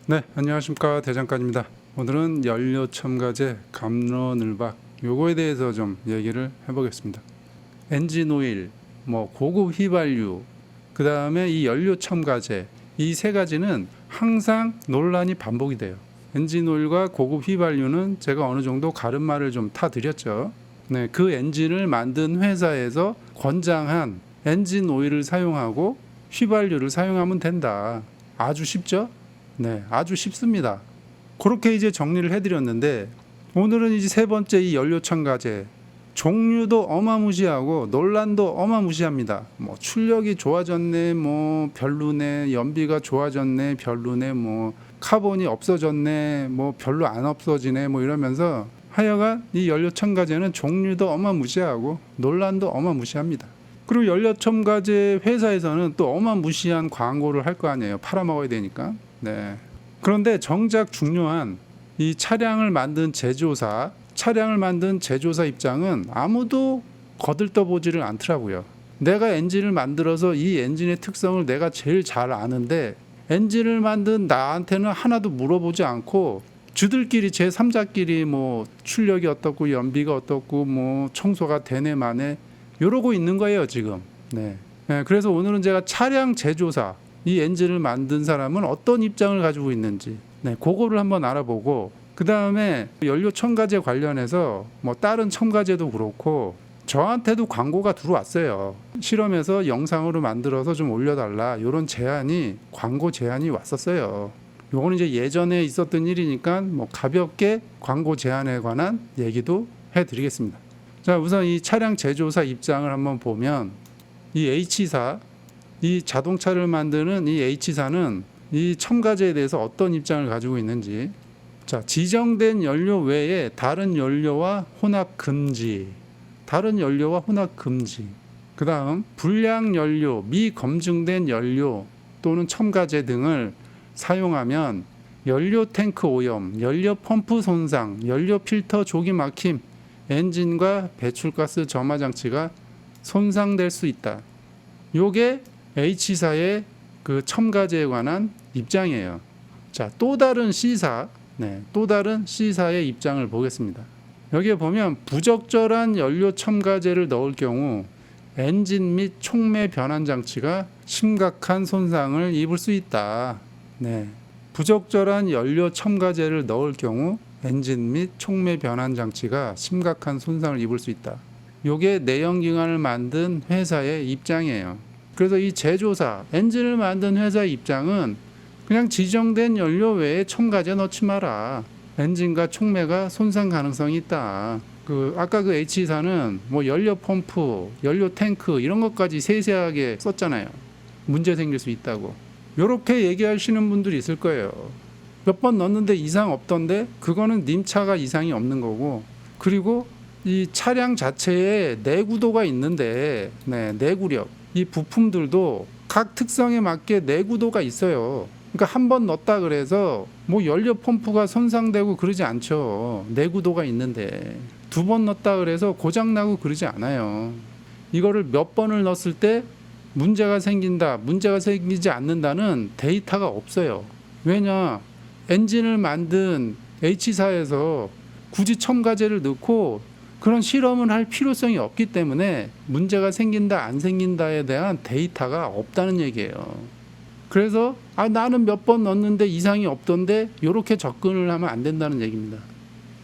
네, 안녕하십니까. 대장간입니다. 오늘은 연료 첨가제 감로늘박 요거에 대해서 좀 얘기를 해보겠습니다. 엔진 오일, 고급 휘발유, 그 다음에 이 연료 첨가제 이 세 가지는 항상 논란이 반복이 돼요. 엔진 오일과 고급 휘발유는 제가 어느 정도 가름말을 좀 타드렸죠. 네, 그 엔진을 만든 회사에서 권장한 엔진 오일을 사용하고 휘발유를 사용하면 된다. 아주 쉽죠? 네, 아주 쉽습니다. 그렇게 이제 정리를 해드렸는데 오늘은 이제 세 번째 이 연료 첨가제 종류도 어마무시하고 논란도 어마무시합니다. 출력이 좋아졌네, 별로네, 연비가 좋아졌네, 별로네, 카본이 없어졌네, 별로 안 없어지네, 이러면서 하여간 이 연료 첨가제는 종류도 어마무시하고 논란도 어마무시합니다. 그리고 연료 첨가제 회사에서는 또 어마무시한 광고를 할 거 아니에요. 팔아먹어야 되니까. 네. 그런데 정작 중요한 이 차량을 만든 제조사 입장은 아무도 거들떠보지를 않더라고요. 내가 엔진을 만들어서 이 엔진의 특성을 내가 제일 잘 아는데 엔진을 만든 나한테는 하나도 물어보지 않고 주들끼리 제3자끼리 출력이 어떻고 연비가 어떻고 청소가 되네 마네 이러고 있는 거예요 지금. 네. 그래서 오늘은 제가 차량 제조사 이 엔진을 만든 사람은 어떤 입장을 가지고 있는지 그거를 한번 알아보고 그 다음에 연료 첨가제 관련해서 다른 첨가제도 그렇고 저한테도 광고가 들어왔어요. 실험해서 영상으로 만들어서 좀 올려달라 이런 광고 제안이 왔었어요. 요거는 이제 예전에 있었던 일이니까 가볍게 광고 제안에 관한 얘기도 해드리겠습니다. 자, 우선 이 차량 제조사 입장을 한번 보면 이 H사 이 자동차를 만드는 이 H사는 이 첨가제에 대해서 어떤 입장을 가지고 있는지. 자, 지정된 연료 외에 다른 연료와 혼합 금지. 그 다음 불량 연료, 미검증된 연료 또는 첨가제 등을 사용하면 연료 탱크 오염, 연료 펌프 손상, 연료 필터 조기 막힘, 엔진과 배출가스 점화 장치가 손상될 수 있다. 요게 H사의 그 첨가제에 관한 입장이에요. 자, 또 다른 C사의 입장을 보겠습니다. 여기에 보면 부적절한 연료 첨가제를 넣을 경우 엔진 및 촉매 변환 장치가 심각한 손상을 입을 수 있다. 부적절한 연료 첨가제를 넣을 경우 엔진 및 촉매 변환 장치가 심각한 손상을 입을 수 있다. 요게 내연기관을 만든 회사의 입장이에요. 그래서 이 제조사, 엔진을 만든 회사의 입장은 그냥 지정된 연료 외에 첨가제 넣지 마라. 엔진과 촉매가 손상 가능성이 있다. 아까 그 H사는 연료 펌프, 연료 탱크 이런 것까지 세세하게 썼잖아요. 문제 생길 수 있다고. 이렇게 얘기하시는 분들이 있을 거예요. 몇 번 넣었는데 이상 없던데 그거는 님 차가 이상이 없는 거고, 그리고 이 차량 자체에 내구도가 있는데 내구력, 이 부품들도 각 특성에 맞게 내구도가 있어요. 그러니까 한 번 넣었다 그래서 연료 펌프가 손상되고 그러지 않죠. 내구도가 있는데 두 번 넣었다 그래서 고장나고 그러지 않아요. 이거를 몇 번을 넣었을 때 문제가 생긴다, 문제가 생기지 않는다는 데이터가 없어요. 왜냐? 엔진을 만든 H사에서 굳이 첨가제를 넣고 그런 실험을 할 필요성이 없기 때문에 문제가 생긴다 안 생긴다에 대한 데이터가 없다는 얘기예요. 그래서 나는 몇 번 넣었는데 이상이 없던데 이렇게 접근을 하면 안 된다는 얘기입니다.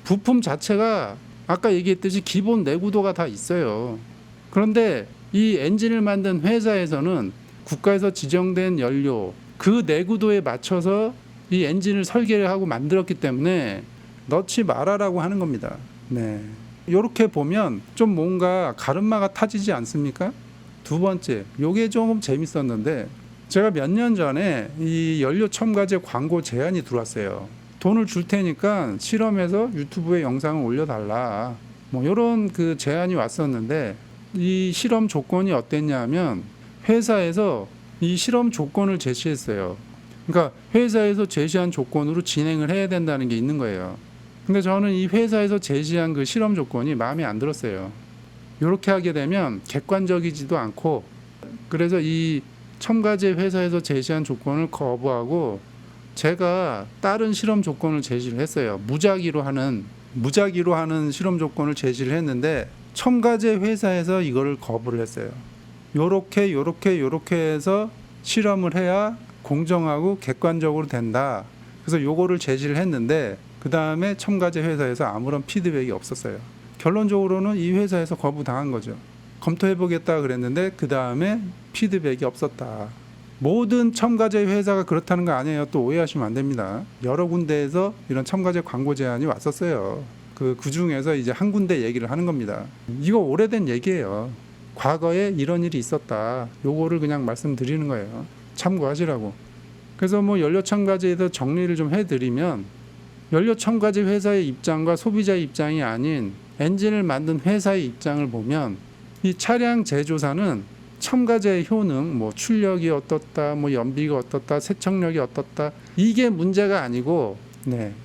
부품 자체가 아까 얘기했듯이 기본 내구도가 다 있어요. 그런데 이 엔진을 만든 회사에서는 국가에서 지정된 연료 그 내구도에 맞춰서 이 엔진을 설계를 하고 만들었기 때문에 넣지 말아라고 하는 겁니다. 이렇게 보면 좀 뭔가 가름마가 타지지 않습니까? 두 번째, 요게 조금 재밌었는데 제가 몇 년 전에 이 연료 첨가제 광고 제안이 들어왔어요. 돈을 줄 테니까 실험해서 유튜브에 영상을 올려달라. 이런 그 제안이 왔었는데 이 실험 조건이 어땠냐면 회사에서 이 실험 조건을 제시했어요. 그러니까 회사에서 제시한 조건으로 진행을 해야 된다는 게 있는 거예요. 근데 저는 이 회사에서 제시한 그 실험 조건이 마음에 안 들었어요. 이렇게 하게 되면 객관적이지도 않고, 그래서 이 첨가제 회사에서 제시한 조건을 거부하고 제가 다른 실험 조건을 제시를 했어요. 무작위로 하는 실험 조건을 제시를 했는데 첨가제 회사에서 이거를 거부를 했어요. 요렇게 해서 실험을 해야 공정하고 객관적으로 된다. 그래서 요거를 제시를 했는데 그 다음에 첨가제 회사에서 아무런 피드백이 없었어요. 결론적으로는 이 회사에서 거부당한 거죠. 검토해보겠다 그랬는데 그 다음에 피드백이 없었다. 모든 첨가제 회사가 그렇다는 거 아니에요. 또 오해하시면 안 됩니다. 여러 군데에서 이런 첨가제 광고 제안이 왔었어요. 그 중에서 이제 한 군데 얘기를 하는 겁니다. 이거 오래된 얘기예요. 과거에 이런 일이 있었다. 요거를 그냥 말씀드리는 거예요. 참고하시라고. 그래서 뭐 연료 첨가제에서 정리를 좀 해드리면 연료 첨가제 회사의 입장과 소비자의 입장이 아닌 엔진을 만든 회사의 입장을 보면 이 차량 제조사는 첨가제의 효능, 뭐 출력이 어떻다, 뭐 연비가 어떻다, 세척력이 어떻다 이게 문제가 아니고,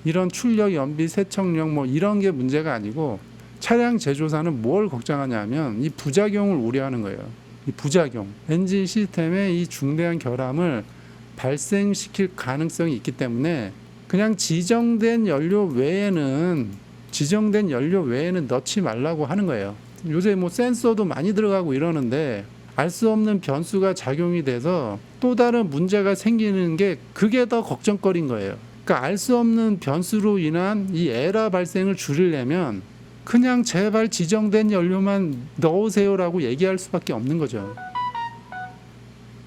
이런 출력, 연비, 세척력 뭐 이런 게 문제가 아니고 차량 제조사는 뭘 걱정하냐면 이 부작용을 우려하는 거예요. 이 부작용, 엔진 시스템에 이 중대한 결함을 발생시킬 가능성이 있기 때문에 그냥 지정된 연료 외에는 넣지 말라고 하는 거예요. 요새 뭐 센서도 많이 들어가고 이러는데 알 수 없는 변수가 작용이 돼서 또 다른 문제가 생기는 게 그게 더 걱정거리인 거예요. 그러니까 알 수 없는 변수로 인한 이 에러 발생을 줄이려면 그냥 제발 지정된 연료만 넣으세요라고 얘기할 수밖에 없는 거죠.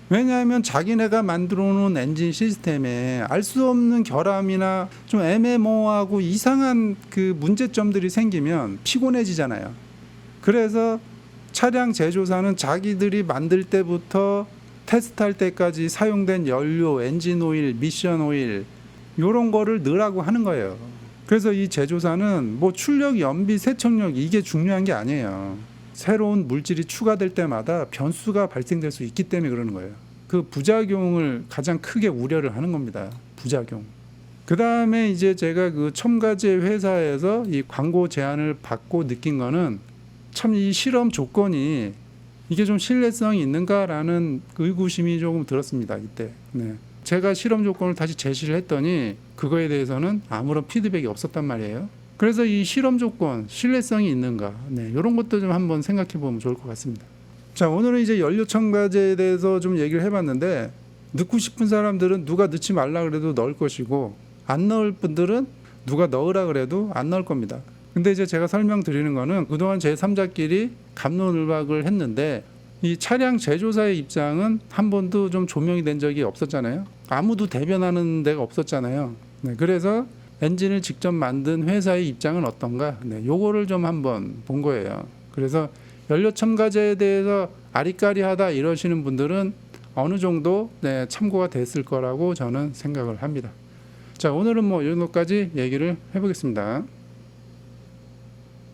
왜냐하면 자기네가 만들어 놓은 엔진 시스템에 알 수 없는 결함이나 좀 애매모호하고 이상한 그 문제점들이 생기면 피곤해지잖아요. 그래서 차량 제조사는 자기들이 만들 때부터 테스트할 때까지 사용된 연료, 엔진 오일, 미션 오일 이런 거를 넣으라고 하는 거예요. 그래서 이 제조사는 뭐 출력, 연비, 세척력 이게 중요한 게 아니에요. 새로운 물질이 추가될 때마다 변수가 발생될 수 있기 때문에 그러는 거예요. 그 부작용을 가장 크게 우려를 하는 겁니다. 부작용. 그 다음에 이제 제가 그 첨가제 회사에서 이 광고 제안을 받고 느낀 거는 참 이 실험 조건이 이게 좀 신뢰성이 있는가라는 의구심이 조금 들었습니다. 이때. 제가 실험 조건을 다시 제시를 했더니 그거에 대해서는 아무런 피드백이 없었단 말이에요. 그래서 이 실험 조건 신뢰성이 있는가, 이런 것도 좀 한번 생각해 보면 좋을 것 같습니다. 자, 오늘은 이제 연료 첨가제에 대해서 좀 얘기를 해봤는데 넣고 싶은 사람들은 누가 넣지 말라 그래도 넣을 것이고 안 넣을 분들은 누가 넣으라 그래도 안 넣을 겁니다. 근데 이제 제가 설명드리는 거는 그동안 제3자끼리 갑론을박을 했는데 이 차량 제조사의 입장은 한 번도 좀 조명이 된 적이 없었잖아요. 아무도 대변하는 데가 없었잖아요. 그래서 엔진을 직접 만든 회사의 입장은 어떤가? 요거를 좀 한번 본 거예요. 그래서 연료 첨가제에 대해서 아리까리하다 이러시는 분들은 어느 정도 참고가 됐을 거라고 저는 생각을 합니다. 자, 오늘은 뭐 이 정도까지 얘기를 해보겠습니다.